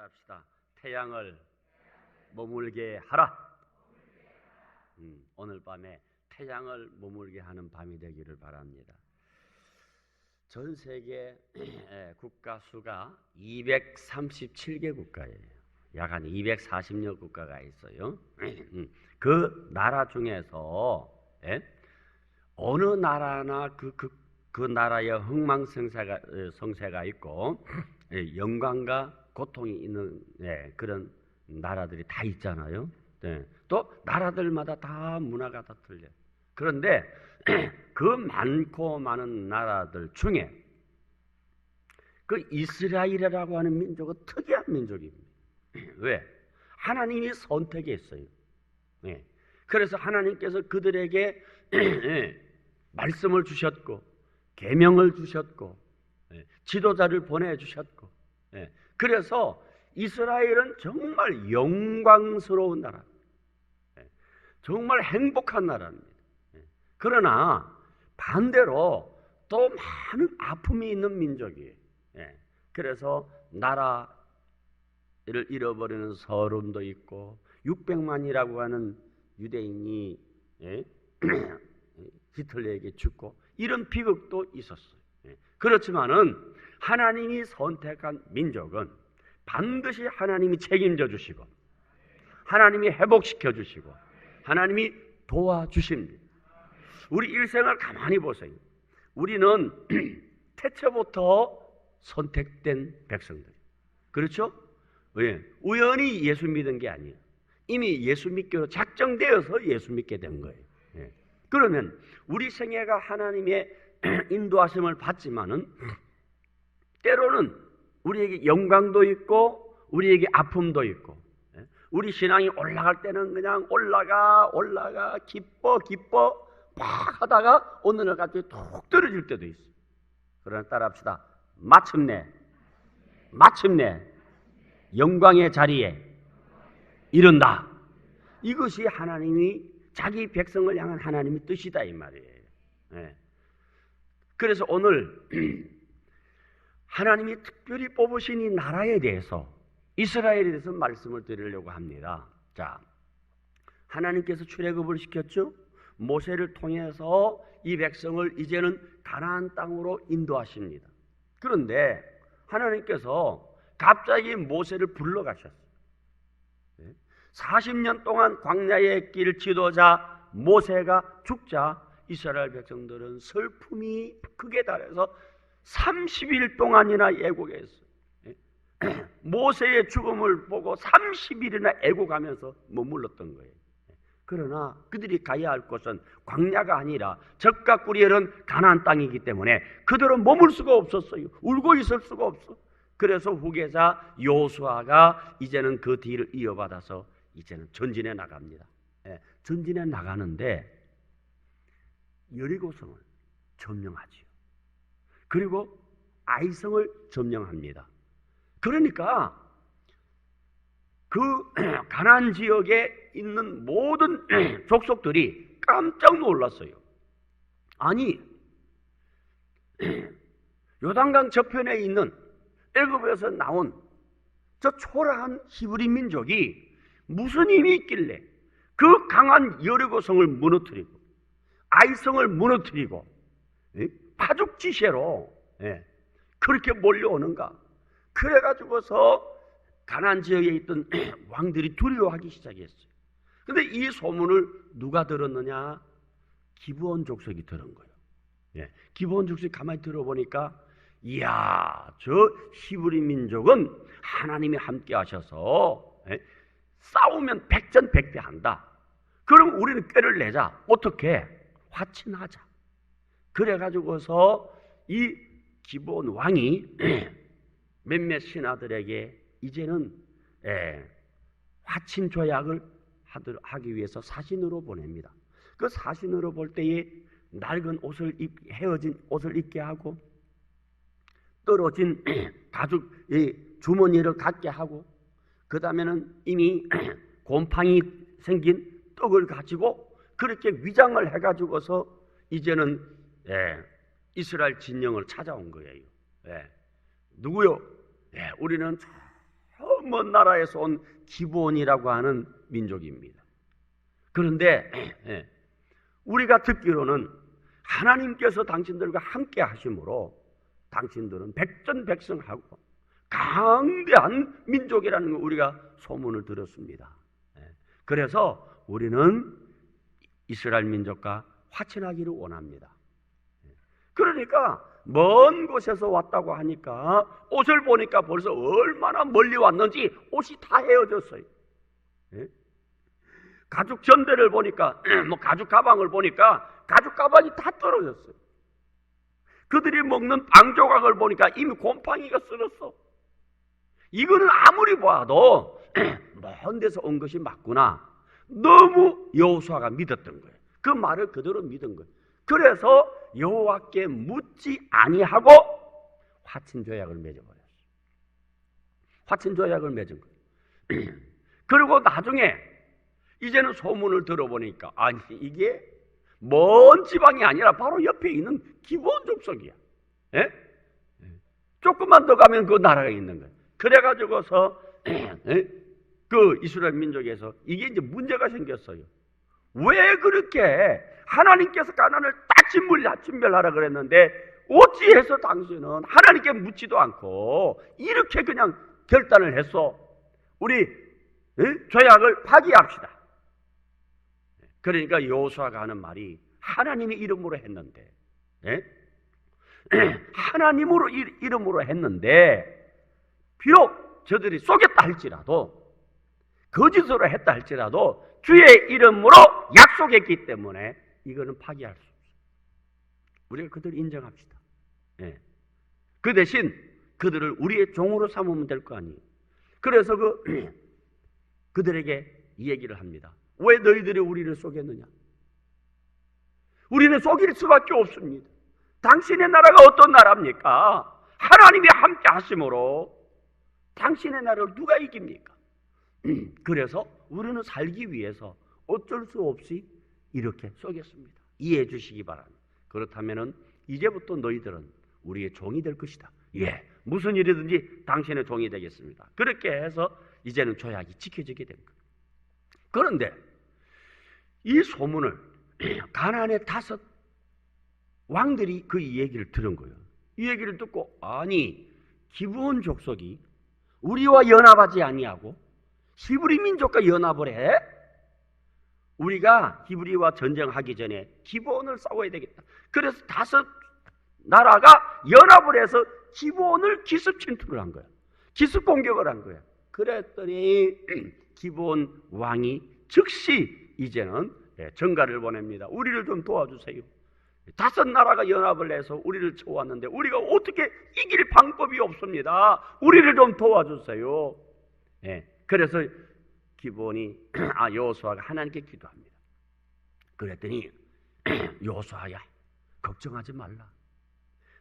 따라합시다. 태양을 머물게 하라. 오늘 밤에 태양을 머물게 하는 밤이 되기를 바랍니다. 전 세계 국가 수가 237개 국가예요. 약 한 240여 국가가 있어요. 그 나라 중에서 어느 나라나 그 나라의 흥망성쇠가 있고 영광과 고통이 있는 그런 나라들이 다 있잖아요. 또 나라들마다 다 문화가 다 틀려요. 그런데 그 많고 많은 나라들 중에 그 이스라엘이라고 하는 민족은 특이한 민족입니다. 왜? 하나님이 선택했어요. 그래서 하나님께서 그들에게 말씀을 주셨고 계명을 주셨고 지도자를 보내주셨고 그래서 이스라엘은 정말 영광스러운 나라, 정말 행복한 나라입니다. 그러나 반대로 또 많은 아픔이 있는 민족이에요. 그래서 나라를 잃어버리는 서름도 있고 600만이라고 하는 유대인이 히틀러에게 죽고 이런 비극도 있었어요. 그렇지만은 하나님이 선택한 민족은 반드시 하나님이 책임져 주시고 하나님이 회복시켜 주시고 하나님이 도와주십니다. 우리 일생을 가만히 보세요. 우리는 태초부터 선택된 백성들. 그렇죠? 왜? 우연히 예수 믿은 게 아니에요. 이미 예수 믿기로 작정되어서 예수 믿게 된 거예요. 그러면 우리 생애가 하나님의 인도하심을 받지만은 때로는 우리에게 영광도 있고 우리에게 아픔도 있고 우리 신앙이 올라갈 때는 그냥 올라가 기뻐 막 하다가 어느 날 갑자기 툭 떨어질 때도 있어요. 그러나 따라합시다. 마침내 영광의 자리에 이른다. 이것이 하나님이 자기 백성을 향한 하나님의 뜻이다 이 말이에요. 그래서 오늘 하나님이 특별히 뽑으신 이 나라에 대해서 이스라엘에 대해서 말씀을 드리려고 합니다. 자, 하나님께서 출애굽을 시켰죠. 모세를 통해서 이 백성을 이제는 가나안 땅으로 인도하십니다. 그런데 하나님께서 갑자기 모세를 불러가셨어요. 40년 동안 광야의 길 지도자 모세가 죽자 이스라엘 백성들은 슬픔이 크게 달해서 30일 동안이나 애곡했어요. 모세의 죽음을 보고 30일이나 애곡하면서 머물렀던 거예요. 그러나 그들이 가야 할 곳은 광야가 아니라 적과 꿀이 가나안 땅이기 때문에 그들은 머물 수가 없었어요. 울고 있을 수가 없어. 그래서 후계자 여호수아가 이제는 그 뒤를 이어받아서 이제는 전진해 나갑니다. 전진해 나가는데 여리고성을 점령하지요. 그리고 아이성을 점령합니다. 그러니까 그 가나안 지역에 있는 모든 족속들이 깜짝 놀랐어요. 아니, 요단강 저편에 있는 애굽에서 나온 저 초라한 히브리 민족이 무슨 힘이 있길래 그 강한 여리고성을 무너뜨리고 아이성을 무너뜨리고 파죽지세로 그렇게 몰려오는가? 그래가지고서 가나안 지역에 있던 왕들이 두려워하기 시작했어요. 그런데 이 소문을 누가 들었느냐? 기브온 족속이 들은 거예요. 기브온 족속이 가만히 들어보니까 이야, 저 히브리 민족은 하나님이 함께 하셔서 싸우면 백전백대한다. 그럼 우리는 꾀를 내자. 어떻게? 화친하자. 그래가지고서 이 기브온 왕이 몇몇 신하들에게 이제는 화친 조약을 하기 위해서 사신으로 보냅니다. 그 사신으로 볼 때에 낡은 옷을 헤어진 옷을 입게 하고 떨어진 가죽 주머니를 갖게 하고 그 다음에는 이미 곰팡이 생긴 떡을 가지고 그렇게 위장을 해가지고서 이제는 이스라엘 진영을 찾아온 거예요. 누구요? 우리는 저 먼 나라에서 온 기브온이라고 하는 민족입니다. 그런데 우리가 듣기로는 하나님께서 당신들과 함께 하심으로 당신들은 백전백승하고 강대한 민족이라는 걸 우리가 소문을 들었습니다. 그래서 우리는 이스라엘 민족과 화친하기를 원합니다. 그러니까 먼 곳에서 왔다고 하니까 옷을 보니까 벌써 얼마나 멀리 왔는지 옷이 다 헤어졌어요. 가죽 전대를 보니까 가죽 가방을 보니까 가죽 가방이 다 떨어졌어요. 그들이 먹는 빵 조각을 보니까 이미 곰팡이가 쓸었어. 이거는 아무리 봐도 먼 데서 온 것이 맞구나. 너무 여호수아가 믿었던 거예요. 그 말을 그대로 믿은 거예요. 그래서 여호와께 묻지 아니하고 화친 조약을 맺어버렸어요. 화친 조약을 맺은 거예요. 그리고 나중에 이제는 소문을 들어보니까 아니 이게 먼 지방이 아니라 바로 옆에 있는 기브온 족속이야. 조금만 더 가면 그 나라가 있는 거예요. 그래가지고서 그 이스라엘 민족에서 이게 이제 문제가 생겼어요. 왜 그렇게 하나님께서 가나안을 딱 진멸하라 그랬는데 어찌해서 당신은 하나님께 묻지도 않고 이렇게 그냥 결단을 했어? 우리 조약을 파기합시다. 그러니까 여호수아가 하는 말이 하나님의 이름으로 했는데 하나님으로 이름으로 했는데 비록 저들이 속였다 할지라도 거짓으로 했다 할지라도 주의 이름으로 약속했기 때문에 이거는 파기할 수 없어요. 우리가 그들을 인정합시다. 그 대신 그들을 우리의 종으로 삼으면 될 거 아니에요. 그래서 그들에게 이 얘기를 합니다. 왜 너희들이 우리를 속였느냐? 우리는 속일 수밖에 없습니다. 당신의 나라가 어떤 나라입니까? 하나님이 함께 하심으로 당신의 나라를 누가 이깁니까? 그래서 우리는 살기 위해서 어쩔 수 없이 이렇게 속였습니다. 이해해 주시기 바랍니다. 그렇다면 이제부터 너희들은 우리의 종이 될 것이다. 무슨 일이든지 당신의 종이 되겠습니다. 그렇게 해서 이제는 조약이 지켜지게 된 거예요. 그런데 이 소문을 가나안의 5 왕들이 그 얘기를 들은 거예요. 이 얘기를 듣고 아니 기브온 족속이 우리와 연합하지 아니하고 히브리 민족과 연합을 해? 우리가 히브리와 전쟁하기 전에 기브온을 싸워야 되겠다. 그래서 5 나라가 연합을 해서 기브온을 기습 침투를 한 거야. 기습 공격을 한 거야. 그랬더니 기브온 왕이 즉시 이제는 전가를 보냅니다. 우리를 좀 도와주세요. 5 나라가 연합을 해서 우리를 쳐왔는데 우리가 어떻게 이길 방법이 없습니다. 우리를 좀 도와주세요. 그래서 기브온이 여호수아가 하나님께 기도합니다. 그랬더니 여호수아야 걱정하지 말라.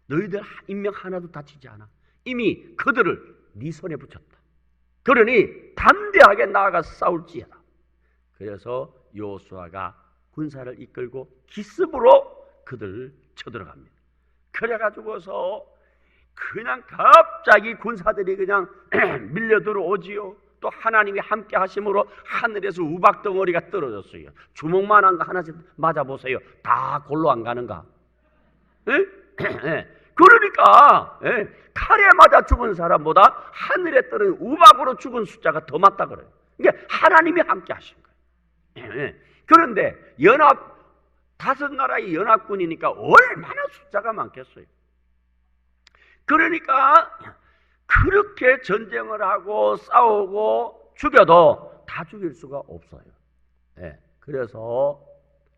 너희들 인명 하나도 다치지 않아. 이미 그들을 네 손에 붙였다. 그러니 담대하게 나아가 싸울지어다. 그래서 여호수아가 군사를 이끌고 기습으로 그들을 쳐들어갑니다. 그래가지고서 그냥 갑자기 군사들이 그냥 밀려 들어오지요. 또 하나님이 함께 하심으로 하늘에서 우박 덩어리가 떨어졌어요. 주먹만한 거 하나씩 맞아보세요. 다 골로 안 가는가? 그러니까 칼에 맞아 죽은 사람보다 하늘에 떨어진 우박으로 죽은 숫자가 더 많다 그래요. 그러니까 하나님이 함께 하신 거예요. 그런데 5 나라의 연합군이니까 얼마나 숫자가 많겠어요. 그러니까 그렇게 전쟁을 하고 싸우고 죽여도 다 죽일 수가 없어요. 그래서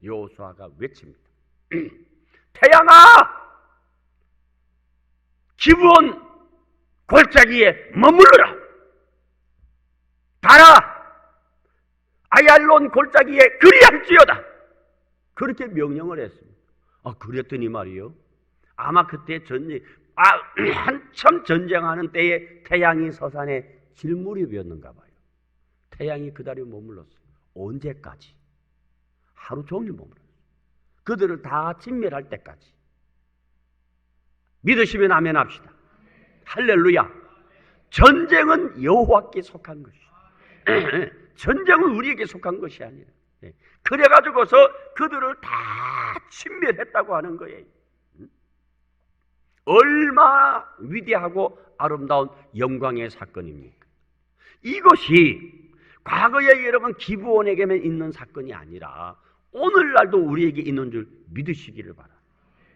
여호수아가 외칩니다. 태양아! 기브온 골짜기에 머물러라. 가라. 아얄론 골짜기에 그리할지어다. 그렇게 명령을 했습니다. 그랬더니 말이요. 아마 그때 한참 전쟁하는 때에 태양이 서산에 질 무렵이었는가 봐요. 태양이 그다리 머물렀어요. 언제까지? 하루 종일 머물렀어요. 그들을 다 진멸할 때까지. 믿으시면 아멘 합시다. 할렐루야. 전쟁은 여호와께 속한 것이에요. 전쟁은 우리에게 속한 것이 아니라. 그래가지고서 그들을 다 침멸했다고 하는 거예요. 얼마나 위대하고 아름다운 영광의 사건입니까? 이것이 과거에 여러분 기브온에게만 있는 사건이 아니라 오늘날도 우리에게 있는 줄 믿으시기를 바랍니다.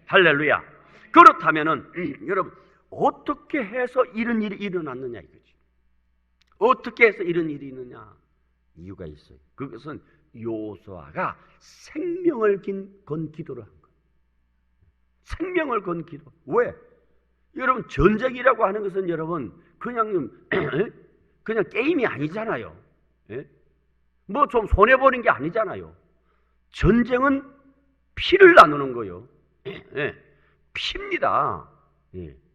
할렐루야. 그렇다면은 여러분 어떻게 해서 이런 일이 일어났느냐 이거지. 어떻게 해서 이런 일이 있느냐? 이유가 있어요. 그것은 여호수아가 생명을 건 기도를 한 거예요. 생명을 건 기도. 왜? 여러분 전쟁이라고 하는 것은 여러분 그냥 게임이 아니잖아요. 뭐 좀 손해보는 게 아니잖아요. 전쟁은 피를 나누는 거예요. 피입니다.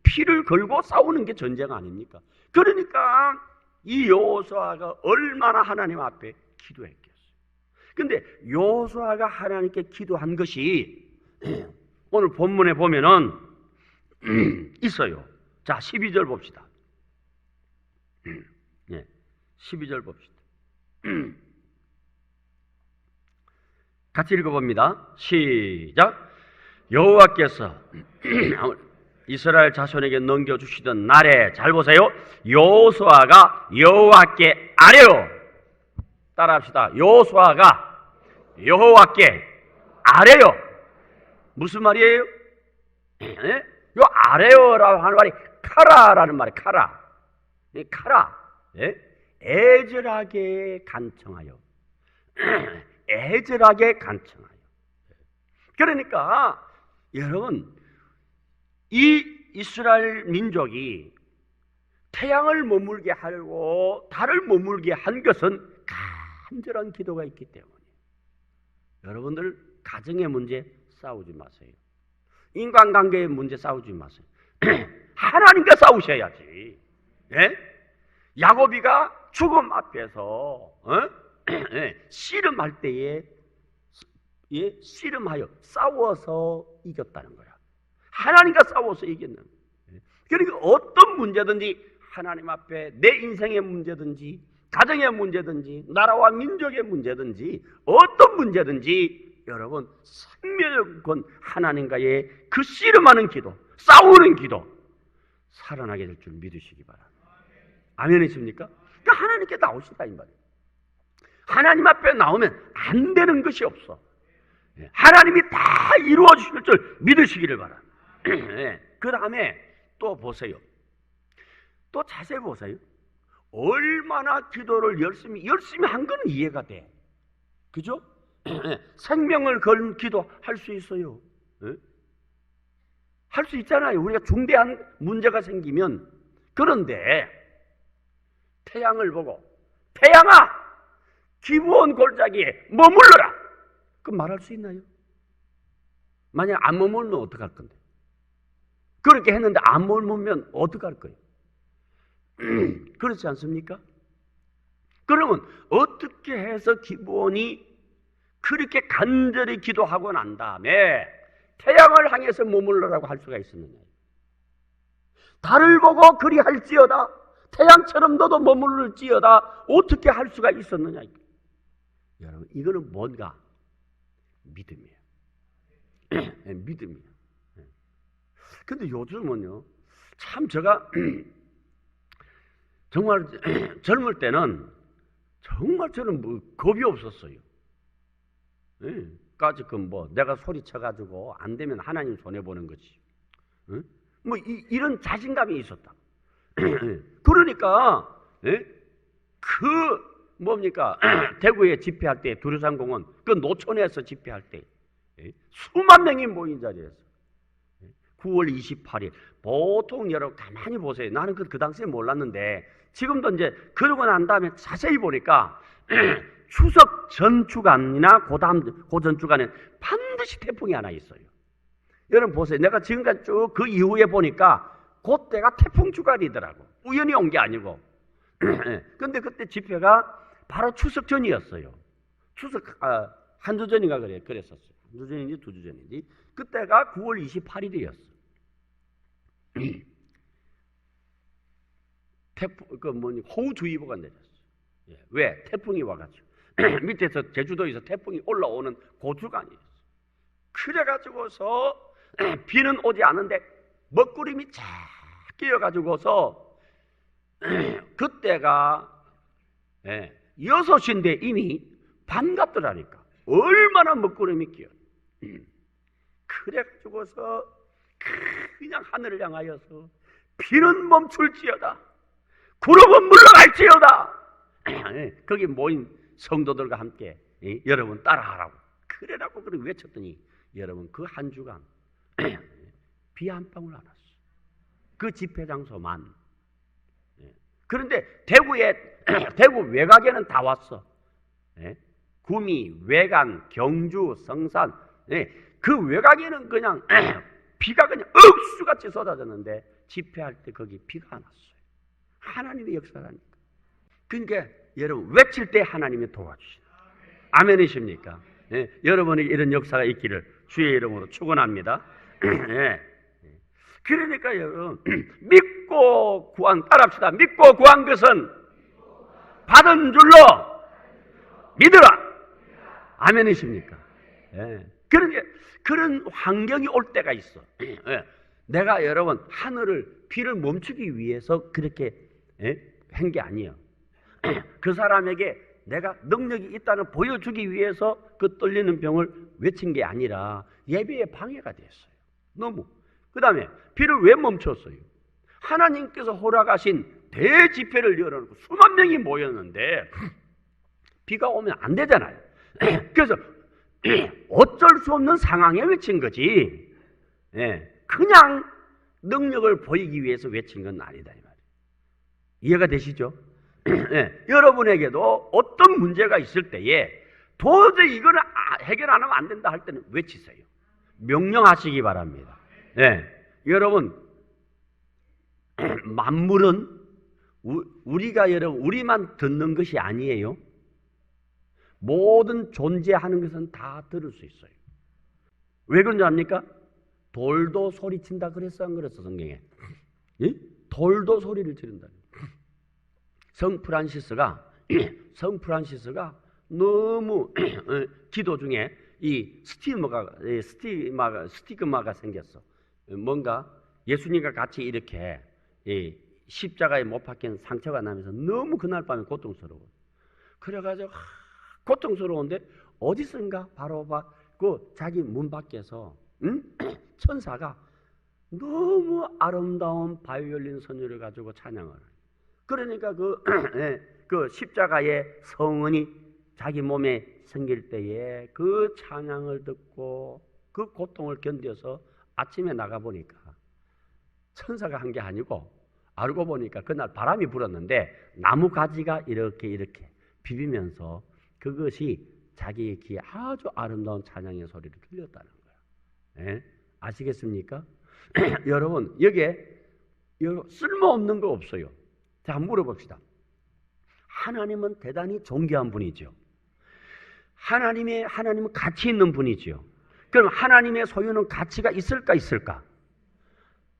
피를 걸고 싸우는 게 전쟁 아닙니까? 그러니까 이 여호수아가 얼마나 하나님 앞에 기도했겠어요. 근데 여호수아가 하나님께 기도한 것이 오늘 본문에 보면은 있어요. 자, 12절 봅시다. 12절 봅시다. 같이 읽어봅니다. 시작. 여호와께서 이스라엘 자손에게 넘겨주시던 날에, 잘 보세요. 여호수아가 여호와께 아뢰어. 따라합시다. 여호수아가 여호와께 아뢰어. 무슨 말이에요? 요 아뢰어라고 하는 말이 카라라는 말이에요. 카라. 카라. 애절하게 간청하여. 애절하게 간청하여. 그러니까 여러분 이 이스라엘 민족이 태양을 머물게 하고 달을 머물게 한 것은 간절한 기도가 있기 때문에. 여러분들 가정의 문제 싸우지 마세요. 인간관계의 문제 싸우지 마세요. 하나님과 싸우셔야지. 야곱이가 죽음 앞에서 씨름할 때에 씨름하여 싸워서 이겼다는 거야. 하나님과 싸워서 이겼는 거야. 그러니까 어떤 문제든지 하나님 앞에 내 인생의 문제든지 가정의 문제든지 나라와 민족의 문제든지 어떤 문제든지 여러분 생명을 건 하나님과의 그 씨름하는 기도, 싸우는 기도 살아나게 될 줄 믿으시기 바랍니다. 아멘이십니까? 그러니까 하나님께 나오시다 이 말이에요. 하나님 앞에 나오면 안 되는 것이 없어. 하나님이 다 이루어 주실 줄 믿으시기를 바랍니다. 그 다음에 또 보세요. 또 자세히 보세요. 얼마나 기도를 열심히 한 건 이해가 돼. 그죠? 생명을 건 기도 할 수 있어요. 할 수 있잖아요. 우리가 중대한 문제가 생기면. 그런데 태양을 보고 태양아 기브온 골짜기에 머물러라. 그럼 말할 수 있나요? 만약 안 머물면 어떡할 건데? 그렇게 했는데 안 머물면 어떡할 거예요? 그렇지 않습니까? 그러면 어떻게 해서 기브온이 그렇게 간절히 기도하고 난 다음에 태양을 향해서 머물러라고 할 수가 있었느냐? 달을 보고 그리할지어다 태양처럼 너도 머물를지어다 어떻게 할 수가 있었느냐? 여러분 이거는 뭔가? 믿음이에요. 믿음이에요. 근데 요즘은요 참 제가 정말 젊을 때는 정말 저는 뭐 겁이 없었어요. 까짓건 뭐 내가 소리쳐가지고 안 되면 하나님 손해보는 거지. 뭐 이런 자신감이 있었다. 그러니까 그 뭡니까 대구에 집회할 때 두류산공원 그 노천에서 집회할 때 수만 명이 모인 자리에서 9월 28일 보통 여러분 가만히 보세요. 나는 그 당시에 몰랐는데 지금도 이제 그러고 난 다음에 자세히 보니까 추석 전 주간이나 그 전 주간에 반드시 태풍이 하나 있어요. 여러분 보세요. 내가 지금까지 쭉 그 이후에 보니까 그때가 태풍 주간이더라고. 우연히 온 게 아니고. 근데 그때 집회가 바로 추석 전이었어요. 추석 한 주 전인가 그랬었어요. 한 주 전인지 두 주 전인지. 그때가 9월 28일이었어. 호우주의보가 내렸어요. 예. 왜? 태풍이 와가지고 밑에서 제주도에서 태풍이 올라오는 고주간이었어요. 그래가지고서 비는 오지 않는데 먹구름이 쫙 끼어가지고서 그때가 6시인데 이미 밤 같더라니까. 얼마나 먹구름이 끼어. 그래가지고서 그냥 하늘을 향하여서 비는 멈출지어다, 구름은 물러갈지어다. 거기 모인 성도들과 함께 여러분 따라하라고 그래라고 그렇게 외쳤더니 여러분 그 한 주간 비 한 방울 안 왔어. 그 집회 장소만. 그런데 대구 외곽에는 다 왔어. 구미, 외관, 경주, 성산, 그 외곽에는 그냥 비가 그냥 억수같이 쏟아졌는데 집회할 때 거기 비가 안 왔어요. 하나님의 역사라니까. 그러니까 여러분 외칠 때 하나님이 도와주시다. 아멘이십니까? 여러분에게 이런 역사가 있기를 주의 이름으로 축원합니다. 그러니까 여러분 믿고 구한, 따라합시다. 믿고 구한 것은 받은 줄로 믿으라. 아멘이십니까? 그러니까 그런 환경이 올 때가 있어. 내가 여러분 비를 멈추기 위해서 그렇게 한 게 아니에요. 그 사람에게 내가 능력이 있다는 보여주기 위해서 그 떨리는 병을 외친 게 아니라 예배에 방해가 됐어요. 너무. 그 다음에 비를 왜 멈췄어요? 하나님께서 허락하신 대집회를 열어놓고 수만 명이 모였는데 비가 오면 안 되잖아요. 그래서 어쩔 수 없는 상황에 외친 거지. 그냥 능력을 보이기 위해서 외친 건 아니다 이 말이에요. 이해가 되시죠? 여러분에게도 어떤 문제가 있을 때에 도저히 이거는 해결 안 하면 안 된다 할 때는 외치세요. 명령하시기 바랍니다. 여러분 만물은 우리만 듣는 것이 아니에요. 모든 존재하는 것은 다 들을 수 있어요. 왜 그런지 압니까? 돌도 소리친다 그랬어 안 그랬어 성경에? 돌도 소리를 지른다. 성 프란시스가 너무 기도 중에 이 스티그마가 생겼어. 뭔가 예수님과 같이 이렇게 십자가에 못 박힌 상처가 나면서 너무 그날 밤에 고통스러워. 그래가지고 고통스러운데 어디선가 바로 그 자기 문 밖에서 천사가 너무 아름다운 바이올린 선율을 가지고 찬양을. 그러니까 그 십자가의 성은이 자기 몸에 생길 때에 그 찬양을 듣고 그 고통을 견뎌서 아침에 나가보니까 천사가 한 게 아니고 알고 보니까 그날 바람이 불었는데 나무 가지가 이렇게 비비면서 그것이 자기의 귀에 아주 아름다운 찬양의 소리를 들렸다는 거예요. 아시겠습니까? 여러분 여기에 쓸모없는 거 없어요. 자, 한번 물어봅시다. 하나님은 대단히 존귀한 분이죠. 하나님은 가치 있는 분이죠. 그럼 하나님의 소유는 가치가 있을까?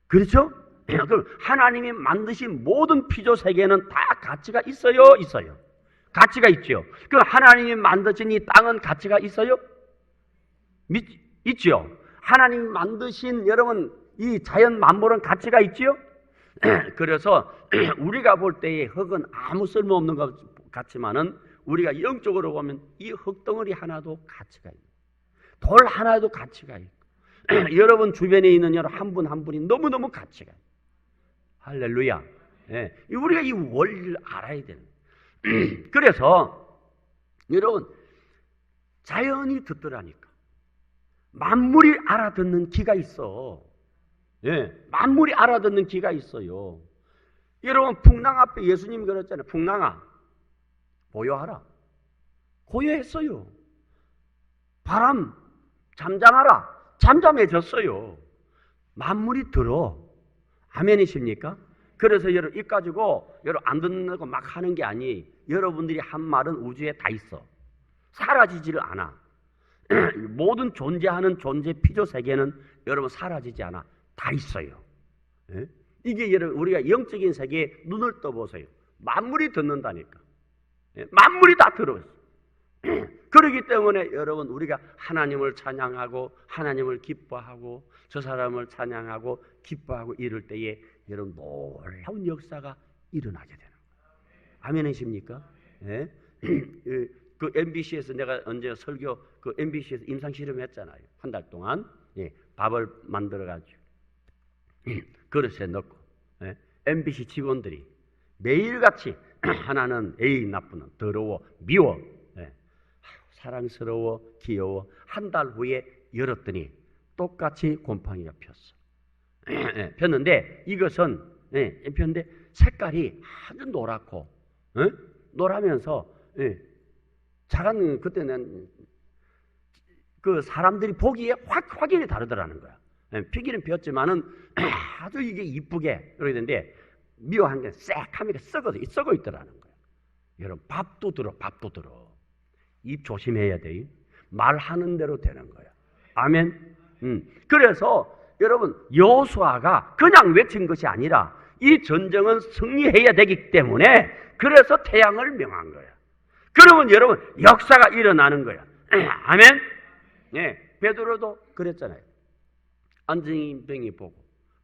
그렇죠? 그럼 하나님이 만드신 모든 피조 세계는 다 가치가 있어요? 가치가 있죠. 그럼 하나님이 만드신 이 땅은 가치가 있어요? 있죠. 하나님이 만드신 여러분 이 자연 만물은 가치가 있지요? 그래서 우리가 볼 때의 흙은 아무 쓸모없는 것 같지만은 우리가 영적으로 보면 이 흙덩어리 하나도 가치가 있고 돌 하나도 가치가 있고 여러분 주변에 있는 여러분 한 분 한 분이 너무너무 가치가 있고 할렐루야. 우리가 이 원리를 알아야 되는 그래서 여러분 자연이 듣더라니까. 만물이 알아듣는 귀가 있어. 만물이 알아듣는 귀가 있어요. 여러분 풍랑 앞에 예수님이 그랬잖아요. 풍랑아 고요하라. 고요했어요. 바람 잠잠하라. 잠잠해졌어요. 만물이 들어. 아멘이십니까? 그래서 여러분 이 가지고 여러분 안 듣는다고 막 하는 게 아니. 여러분들이 한 말은 우주에 다 있어. 사라지지를 않아. 모든 존재하는 존재 피조 세계는 여러분 사라지지 않아. 다 있어요. 이게 여러분 우리가 영적인 세계에 눈을 떠보세요. 만물이 듣는다니까. 만물이 다 들어요. 그렇기 때문에 여러분 우리가 하나님을 찬양하고 하나님을 기뻐하고 저 사람을 찬양하고 기뻐하고 이럴 때에 여러분 놀라운 역사가 일어나게 되는 거예요. 아멘이십니까? 예? 그 MBC에서 내가 언제 설교 그 MBC에서 임상 실험했잖아요. 한 달 동안 밥을 만들어 가지고 그릇에 넣고 MBC 직원들이 매일같이 하나는 에이 나쁘는 더러워 미워 사랑스러워 귀여워 한 달 후에 열었더니 똑같이 곰팡이가 폈어. 폈는데 이것은 폈는데 색깔이 아주 노랗고 노라면서 작은 그때는 그 사람들이 보기에 확연히 다르더라는 거야. 피기는 피었지만은 아주 이게 이쁘게 그러게 되는데 미워한 게 쎄하니까 썩어 있더라는 거야. 여러분 밥도 들어. 입 조심해야 돼. 말하는 대로 되는 거야. 아멘. 그래서 여러분 여호수아가 그냥 외친 것이 아니라 이 전쟁은 승리해야 되기 때문에 그래서 태양을 명한 거야. 그러면 여러분 역사가 일어나는 거야. 아멘. 베드로도 그랬잖아요. 안증인병이 보고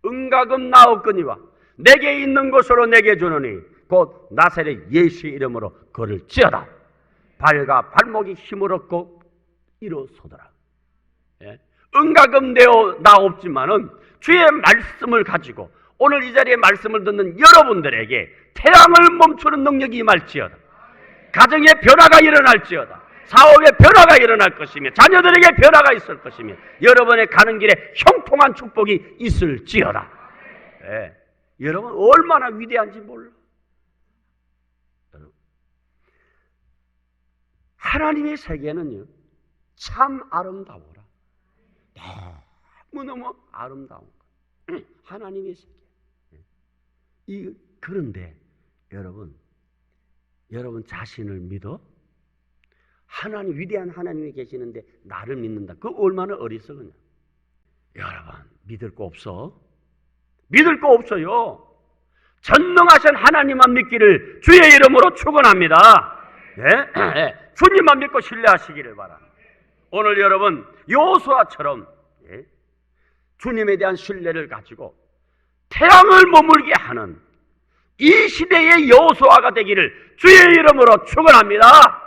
은가금 나옵거니와 내게 있는 것으로 내게 주노니 곧 나사렛 예수의 이름으로 걸을지어다. 발과 발목이 힘을 얻고 일어서더라. 은가금 내어 나옵지만은 주의 말씀을 가지고 오늘 이 자리에 말씀을 듣는 여러분들에게 태양을 멈추는 능력이 임할지어다. 가정에 변화가 일어날지어다. 사업에 변화가 일어날 것이며 자녀들에게 변화가 있을 것이며 여러분의 가는 길에 형통한 축복이 있을지어다. 여러분 얼마나 위대한지 몰라. 하나님의 세계는요 참 아름다워라. 너무너무 아름다운 거. 하나님의 세계. 그런데 여러분 자신을 믿어? 하나님 위대한 하나님이 계시는데 나를 믿는다. 그거 얼마나 어리석으냐. 여러분 믿을 거 없어? 믿을 거 없어요. 전능하신 하나님만 믿기를 주의 이름으로 축원합니다. 주님만 믿고 신뢰하시기를 바랍니다. 오늘 여러분 여호수아처럼 주님에 대한 신뢰를 가지고 태양을 머물게 하는 이 시대의 여호수아가 되기를 주의 이름으로 축원합니다.